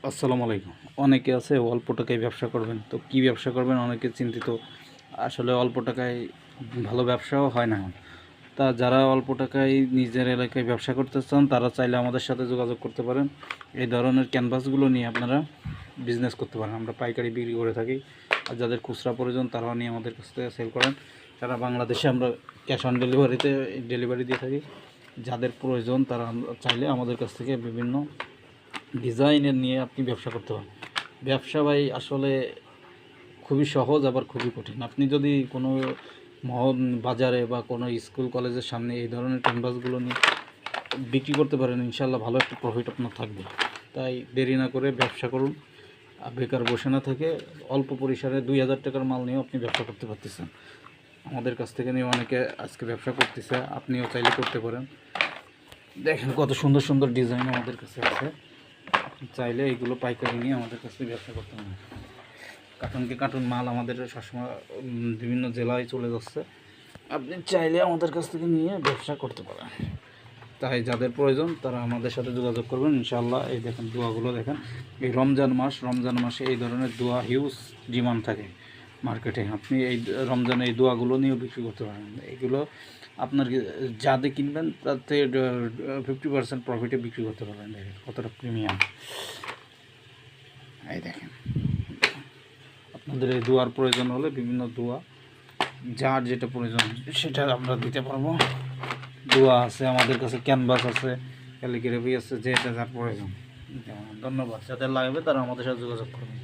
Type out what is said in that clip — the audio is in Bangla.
আসসালামু আলাইকুম। অনেকে আছে অল্প টাকায় ব্যবসা করবেন, তো কি ব্যবসা করবেন অনেকে চিন্তিত। আসলে অল্প টাকায় ভালো ব্যবসাও হয় না। তা যারা অল্প টাকায় নিজের এলাকায় ব্যবসা করতে চান তারা চাইলে আমাদের সাথে যোগাযোগ করতে পারেন। এই ধরনের ক্যানভাসগুলো নিয়ে আপনারা বিজনেস করতে পারেন। আমরা পাইকারি বিক্রি করে থাকি, আর যাদের খুচরা প্রয়োজন তারাও নিয়ে আমাদের কাছ থেকে সেল করেন। সারা বাংলাদেশে আমরা ক্যাশ অন ডেলিভারিতে ডেলিভারি দিয়ে থাকি। যাদের প্রয়োজন তারা চাইলে আমাদের কাছ থেকে বিভিন্ন ডিজাইনের নিয়ে আপনি ব্যবসা করতে পারেন। ব্যবসা ভাই আসলে খুবই সহজ, আবার খুবই কঠিন। আপনি যদি কোনো বাজারে বা কোনো স্কুল কলেজের সামনে এই ধরনের ক্যানভাসগুলো নিয়ে বিক্রি করতে পারেন, ইনশাল্লাহ ভালো একটা প্রফিট আপনার থাকবে। তাই দেরি না করে ব্যবসা করুন। বেকার বসে না থেকে অল্প পরিসরে 2000 টাকার মাল নিয়েও আপনি ব্যবসা করতে পারতেছেন। আমাদের কাছ থেকে নিয়ে অনেকে আজকে ব্যবসা করতেছে, আপনিও চাইলে করতে পারেন। দেখেন কত সুন্দর সুন্দর ডিজাইন আমাদের কাছে আছে। চাইলে এইগুলো পাইকারি নিয়ে আমাদের কাছ থেকে ব্যবসা করতে হবে। কার্টুনকে কার্টুন মাল আমাদের সবসময় বিভিন্ন জেলায় চলে যাচ্ছে। আপনি চাইলে আমাদের কাছ থেকে নিয়ে ব্যবসা করতে পারেন। তাই যাদের প্রয়োজন তারা আমাদের সাথে যোগাযোগ করবেন ইনশাআল্লাহ। এই দেখেন দোয়াগুলো দেখেন, এই রমজান মাসে এই ধরনের দোয়া হিউজ ডিমান্ড থাকে মার্কেটে। আপনি এই রমজানে এই দোয়াগুলো নিয়েও বিক্রি করতে পারেন। এইগুলো আপনার যাদের কিনবেন তাতে 50% প্রফিটে বিক্রি করতে পারবেন। দেখেন কতটা প্রিমিয়াম। এই দেখেন, আপনাদের এই দোয়ার প্রয়োজন হলে বিভিন্ন দোয়া যার যেটা প্রয়োজন সেটা আমরা দিতে পারবো। দোয়া আছে আমাদের কাছে, ক্যানভাস আছে, ক্যালিগ্রাফি আছে, যেটা যার প্রয়োজন। ধন্যবাদ। যাদের লাগবে তারা আমাদের সাথে যোগাযোগ করবেন।